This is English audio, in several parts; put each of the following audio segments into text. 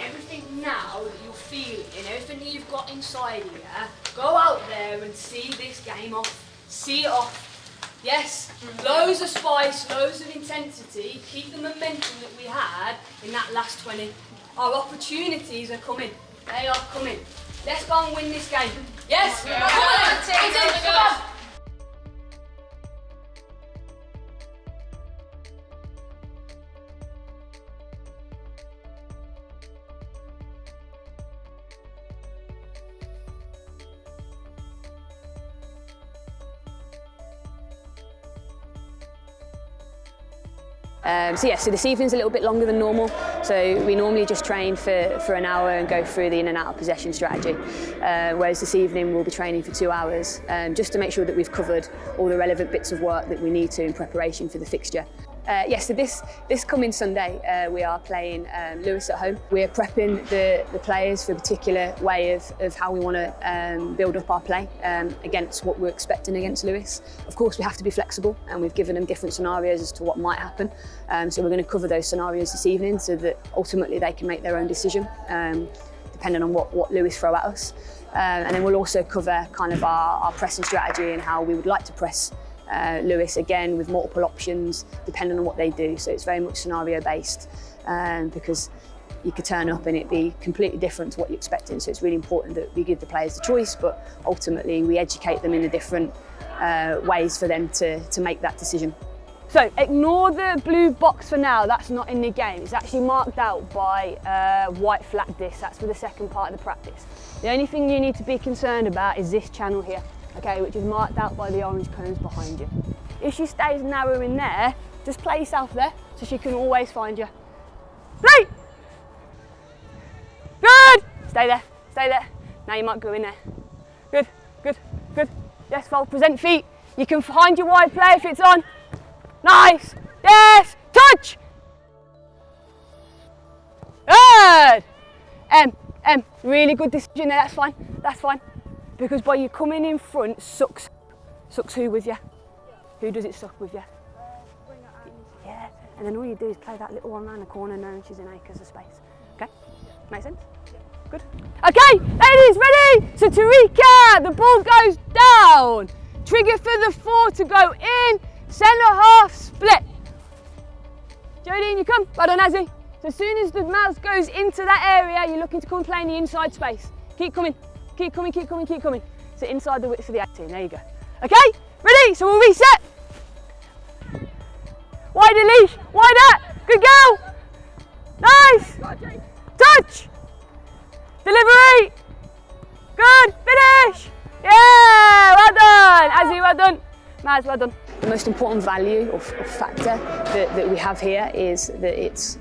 everything now that you're feeling, everything that you've got inside you, go out there and see this game off. See it off. Yes, loads of spice, loads of intensity. Keep the momentum that we had in that last 20. Our opportunities are coming. They are coming. Let's go and win this game. Yes? Yeah. Come on. So this evening's a little bit longer than normal. So we normally just train for an hour and go through the in and out of possession strategy. Whereas this evening we'll be training for 2 hours, just to make sure that we've covered all the relevant bits of work that we need to in preparation for the fixture. So this coming Sunday we are playing Lewes at home. We're prepping the players for a particular way of how we want to build up our play against what we're expecting against Lewes. Of course we have to be flexible, and we've given them different scenarios as to what might happen. So we're going to cover those scenarios this evening so that ultimately they can make their own decision depending on what Lewes throw at us. And then we'll also cover kind of our pressing strategy and how we would like to press Lewes, again with multiple options depending on what they do. So it's very much scenario based because you could turn up and it be completely different to what you're expecting. So it's really important that we give the players the choice, but ultimately we educate them in the different ways for them to make that decision. So ignore the blue box for now, that's not in the game. It's actually marked out by white flag disc, that's for the second part of the practice. The only thing you need to be concerned about is this channel here, okay, which is marked out by the orange cones behind you. If she stays narrow in there, just play yourself there so she can always find you. Play! Good! Stay there, stay there. Now you might go in there. Good, good, good. Yes, fold, present feet. You can find your wide play if it's on. Nice! Yes! Touch! Good! Really good decision there, that's fine, that's fine. Because by you coming in front, sucks who with you? Who does it suck with you? Yeah, and then all you do is play that little one around the corner knowing she's in acres of space. Okay? Make sense? Good. Okay, ladies, ready? So to recap, the ball goes down. Trigger for the 4 to go in. Centre half split. Jodine, you come. Well done, Azzy. So as soon as the mouse goes into that area, you're looking to come and play in the inside space. Keep coming, keep coming, keep coming, keep coming. So inside the width of the 18, there you go. Okay, ready? So we'll reset. Wider leash, wider. Good girl. Nice. Touch. Delivery. Good, finish. Yeah, well done. Azzy, well done. Maz, well done. The most important value or factor that we have here is that it's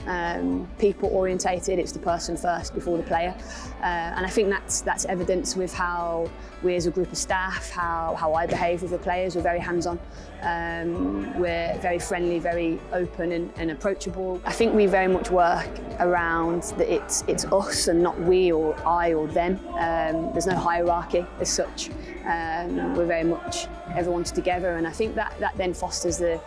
people orientated, it's the person first before the player. And I think that's evidenced with how we as a group of staff, how I behave with the players. We're very hands-on, we're very friendly, very open and approachable. I think we very much work around that it's us and not we or I or them. There's no hierarchy as such. We're very much everyone's together, and I think that then fosters the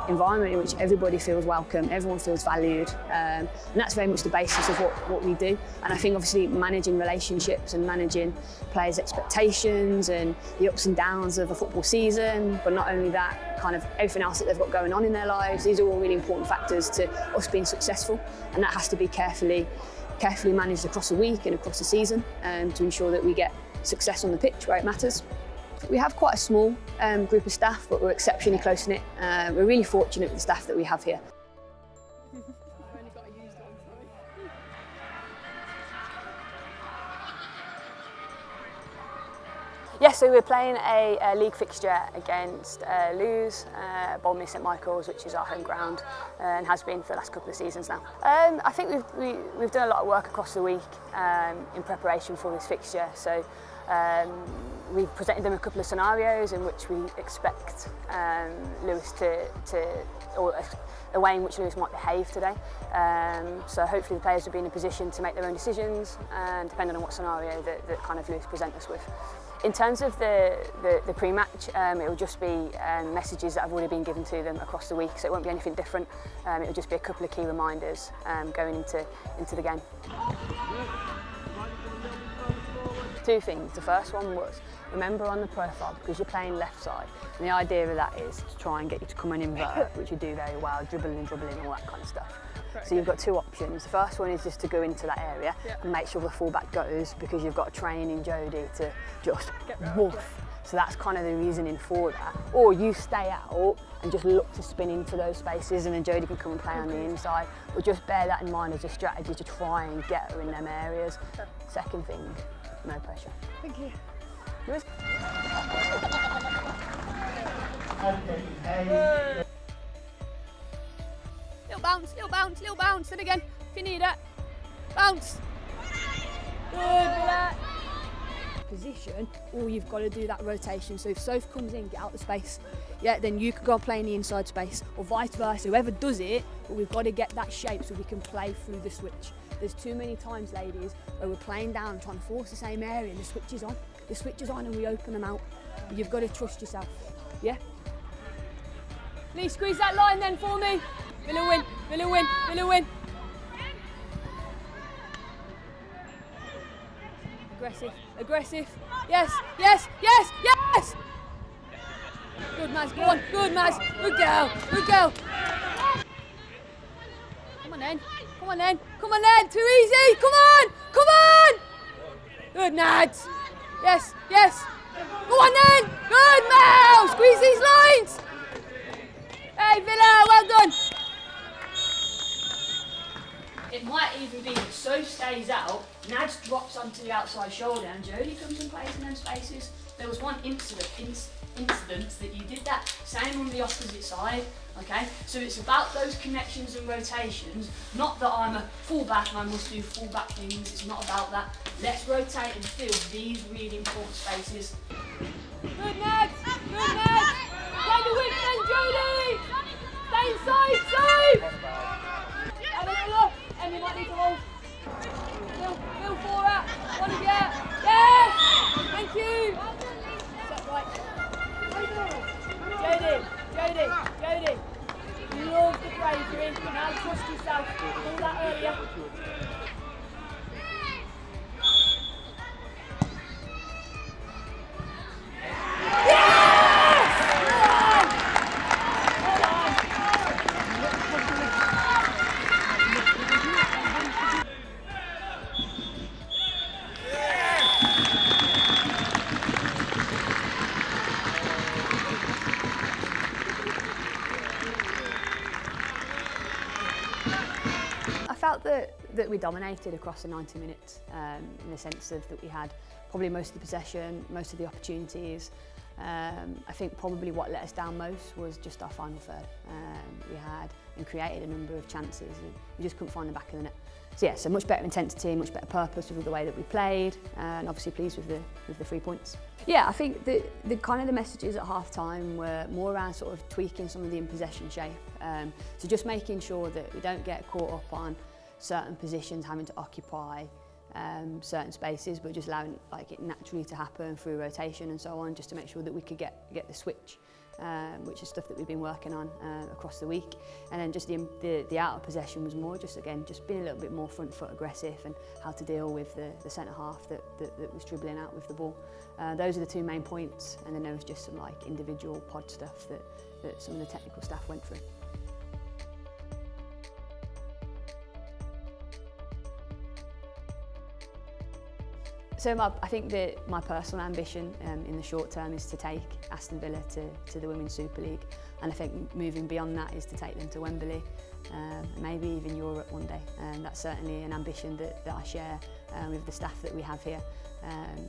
environment in which everybody feels welcome, everyone feels valued, and that's very much the basis of what we do. And I think obviously managing relationships and managing players' expectations and the ups and downs of a football season, but not only that, kind of everything else that they've got going on in their lives, these are all really important factors to us being successful, and that has to be carefully managed across a week and across the season to ensure that we get success on the pitch where it matters. We have quite a small group of staff, but we're exceptionally close-knit. We're really fortunate with the staff that we have here. Yes, so we're playing a league fixture against Lewes, Bolmy St Michael's, which is our home ground and has been for the last couple of seasons now. I think we've done a lot of work across the week in preparation for this fixture. So we've presented them a couple of scenarios in which we expect Lewes or a way in which Lewes might behave today. So hopefully the players will be in a position to make their own decisions, and depending on what scenario that kind of Lewes present us with. In terms of the pre-match, it will just be messages that have already been given to them across the week, so it won't be anything different. It will just be a couple of key reminders going into the game. Two things. The first one was, remember on the profile, because you're playing left side, and the idea of that is to try and get you to come and invert, which you do very well, dribbling, all that kind of stuff. So you've got two options. The first one is just to go into that area and make sure the fullback goes, because you've got training Jodie to just woof. So that's kind of the reasoning for that. Or you stay out and just look to spin into those spaces, and then Jodie can come and play on the inside. But just bear that in mind as a strategy to try and get her in them areas. Second thing, no pressure. Thank you. Lewes? Little bounce, and again, if you need it. Bounce. Good, Villa. Position, or you've got to do that rotation. So if Soph comes in, get out the space, then you can go and play in the inside space, or vice versa, whoever does it, but we've got to get that shape so we can play through the switch. There's too many times, ladies, where we're playing down, trying to force the same area, and the switch is on. The switch is on and we open them out. But you've got to trust yourself, yeah? Lee, squeeze that line then for me. Villa win, Villa win, Villa win. Aggressive, aggressive. Yes, yes, yes, yes! Good, Maz, go on, good, Maz. Good girl, good girl. Come on then, come on then, come on then. Too easy, come on, come on! Good, Nads. Yes, yes. Go on then. Good, Mel. Squeeze these lines. Hey, Villa, well done. It might even be that Soph stays out, Nads drops onto the outside shoulder, and Jodie comes and plays in them spaces. There was one incident that you did that same on the opposite side. Okay, so it's about those connections and rotations. Not that I'm a fullback and I must do fullback things. It's not about that. Let's rotate and fill these really important spaces. Good, Nads. Good, Nads. Play the width then, Jodie. Stay inside, Soph. Have a little look. Emily might need to hold. Bill for it. One of you. Yes. Thank you. Set right. Jodie. Jodie. Jodie. Love the bravery. Now trust yourself. All that earlier. That we dominated across the 90 minutes in the sense of that we had probably most of the possession, most of the opportunities. I think probably what let us down most was just our final third. We had and created a number of chances and we just couldn't find the back of the net. So yeah, so much better intensity, much better purpose with the way that we played, and obviously pleased with the 3 points. Yeah, I think the kind of the messages at half time were more around sort of tweaking some of the in possession shape. So just making sure that we don't get caught up on certain positions having to occupy certain spaces, but just allowing like it naturally to happen through rotation and so on, just to make sure that we could get the switch, which is stuff that we've been working on across the week. And then just the out of possession was more just being a little bit more front foot aggressive and how to deal with the centre half that was dribbling out with the ball. Those are the two main points, and then there was just some like individual pod stuff that some of the technical staff went through. So I think that my personal ambition in the short term is to take Aston Villa to the Women's Super League, and I think moving beyond that is to take them to Wembley, maybe even Europe one day. That's certainly an ambition that I share with the staff that we have here,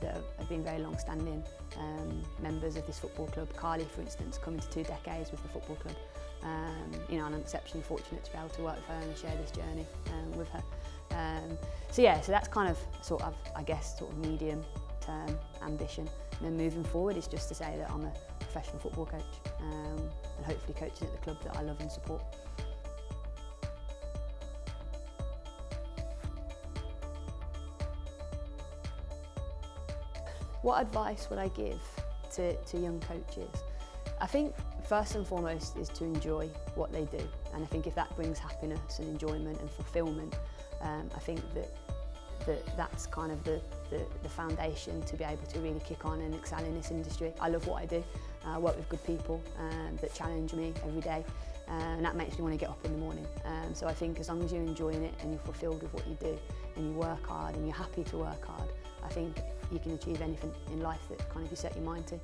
that have been very long-standing members of this football club. Carly, for instance, coming to 2 decades with the football club. You know, and I'm exceptionally fortunate to be able to work with her and share this journey with her. So yeah, so that's kind of sort of, I guess, sort of medium-term ambition. And then moving forward is just to say that I'm a professional football coach, and hopefully coaching at the club that I love and support. What advice would I give to young coaches? I think first and foremost is to enjoy what they do, and I think if that brings happiness and enjoyment and fulfilment, I think that's kind of the foundation to be able to really kick on and excel in this industry. I love what I do. I work with good people that challenge me every day, and that makes me want to get up in the morning. So I think as long as you're enjoying it and you're fulfilled with what you do and you work hard and you're happy to work hard, I think you can achieve anything in life that kind of you set your mind to.